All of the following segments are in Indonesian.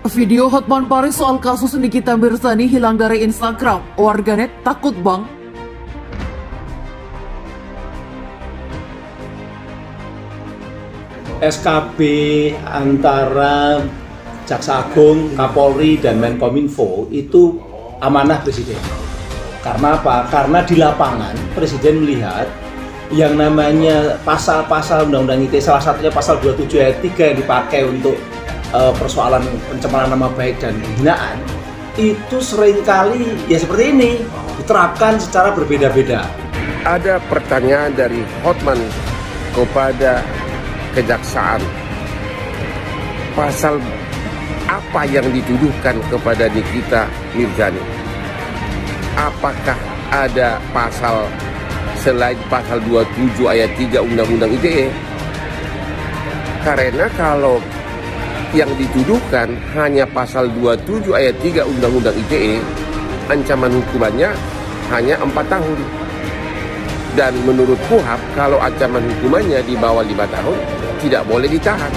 Video Hotman Paris soal kasus Nikita Mirzani hilang dari Instagram. Warganet takut bang. SKB antara Jaksa Agung, Kapolri, dan Menkominfo itu amanah Presiden. Karena apa? Karena di lapangan Presiden melihat yang namanya pasal-pasal Undang-Undang ITE, salah satunya pasal 27 ayat 3 yang dipakai untuk persoalan pencemaran nama baik dan penghinaan, itu seringkali ya seperti ini diterapkan secara berbeda-beda. Ada pertanyaan dari Hotman kepada kejaksaan, pasal apa yang dituduhkan kepada Nikita Mirzani? Apakah ada pasal selain pasal 27 ayat 3 Undang-Undang ITE? Karena kalau yang dituduhkan hanya pasal 27 ayat 3 Undang-Undang ITE, ancaman hukumannya hanya 4 tahun. Dan menurut KUHAP, kalau ancaman hukumannya di bawah 5 tahun, tidak boleh ditahan.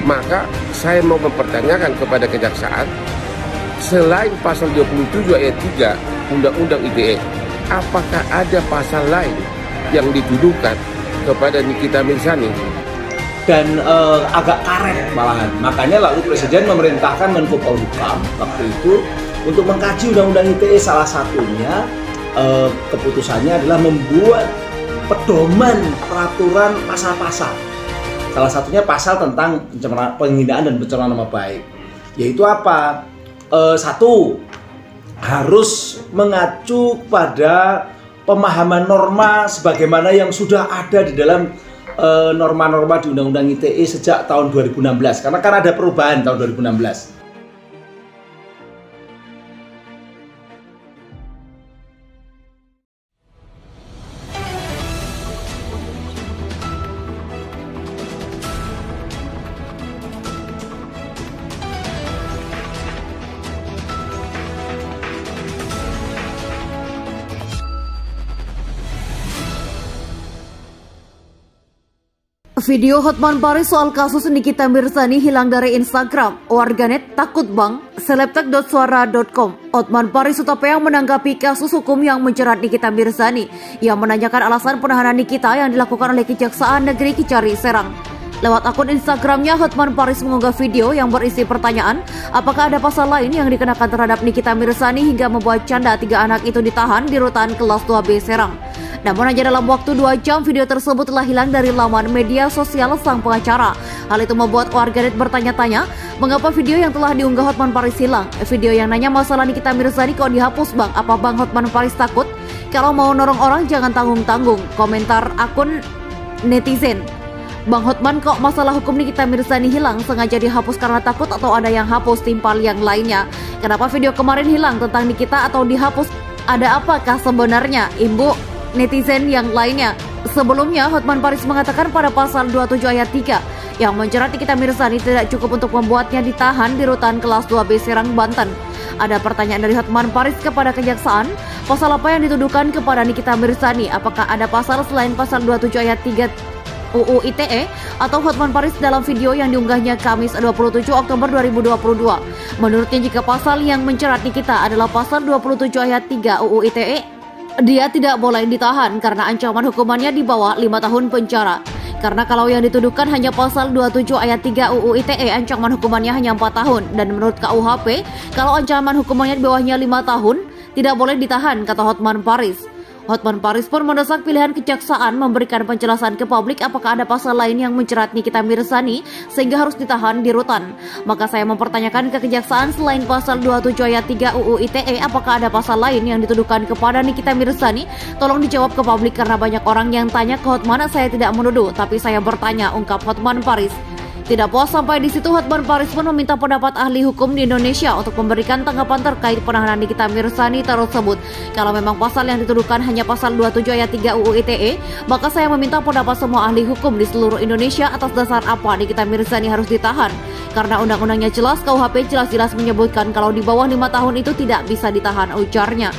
Maka saya mau mempertanyakan kepada kejaksaan, selain pasal 27 ayat 3 Undang-Undang ITE, apakah ada pasal lain yang dituduhkan kepada Nikita Mirzani? Dan agak karet malahan. Makanya lalu Presiden memerintahkan Menko Polhukam waktu itu untuk mengkaji Undang-Undang ITE. Salah satunya keputusannya adalah membuat pedoman peraturan pasal-pasal. Salah satunya pasal tentang penghinaan dan pencemaran nama baik. Yaitu apa? Satu, harus mengacu pada pemahaman norma sebagaimana yang sudah ada di dalam norma-norma di Undang-Undang ITE sejak tahun 2016, karena kan ada perubahan tahun 2016. Video Hotman Paris soal kasus Nikita Mirzani hilang dari Instagram. Warganet takut bang. Selebtek.suara.com. Hotman Paris Hutapea menanggapi kasus hukum yang menjerat Nikita Mirzani. Yang menanyakan alasan penahanan Nikita yang dilakukan oleh Kejaksaan Negeri Kicari, Serang. Lewat akun Instagramnya, Hotman Paris mengunggah video yang berisi pertanyaan, apakah ada pasal lain yang dikenakan terhadap Nikita Mirzani hingga membuat canda 3 anak itu ditahan di rutan kelas 2B Serang. Namun hanya dalam waktu 2 jam video tersebut telah hilang dari laman media sosial sang pengacara. Hal itu membuat warganet bertanya-tanya, mengapa video yang telah diunggah Hotman Paris hilang? Video yang nanya masalah Nikita Mirzani kok dihapus bang? Apa bang Hotman Paris takut? Kalau mau norong orang jangan tanggung-tanggung. Komentar akun netizen. Bang Hotman, kok masalah hukum Nikita Mirzani hilang sengaja dihapus karena takut atau ada yang hapus timpal yang lainnya? Kenapa video kemarin hilang tentang Nikita atau dihapus? Ada apakah sebenarnya? Imbu netizen yang lainnya. Sebelumnya, Hotman Paris mengatakan pada pasal 27 ayat 3 yang menjerat Nikita Mirzani tidak cukup untuk membuatnya ditahan di rutan kelas 2B Serang, Banten. Ada pertanyaan dari Hotman Paris kepada kejaksaan, pasal apa yang dituduhkan kepada Nikita Mirzani? Apakah ada pasal selain pasal 27 ayat 3 UU ITE atau Hotman Paris dalam video yang diunggahnya Kamis 27 Oktober 2022. Menurutnya jika pasal yang menjerat Nikita adalah pasal 27 ayat 3 UU ITE, dia tidak boleh ditahan karena ancaman hukumannya di bawah 5 tahun penjara. Karena kalau yang dituduhkan hanya pasal 27 ayat 3 UU ITE, ancaman hukumannya hanya 4 tahun. Dan menurut KUHP, kalau ancaman hukumannya di bawahnya 5 tahun, tidak boleh ditahan, kata Hotman Paris. Hotman Paris pun mendesak pilihan kejaksaan memberikan penjelasan ke publik apakah ada pasal lain yang menjerat Nikita Mirzani sehingga harus ditahan di rutan. Maka saya mempertanyakan ke kejaksaan, selain pasal 27 ayat 3 UU ITE, apakah ada pasal lain yang dituduhkan kepada Nikita Mirzani? Tolong dijawab ke publik karena banyak orang yang tanya ke Hotman. Saya tidak menuduh, tapi saya bertanya, ungkap Hotman Paris. Tidak puas sampai di situ, Hotman Paris pun meminta pendapat ahli hukum di Indonesia untuk memberikan tanggapan terkait penahanan Nikita Mirzani tersebut. Kalau memang pasal yang dituduhkan hanya pasal 27 ayat 3 UU ITE, maka saya meminta pendapat semua ahli hukum di seluruh Indonesia atas dasar apa Nikita Mirzani harus ditahan. Karena undang-undangnya jelas, KUHP jelas-jelas menyebutkan kalau di bawah 5 tahun itu tidak bisa ditahan, ujarnya.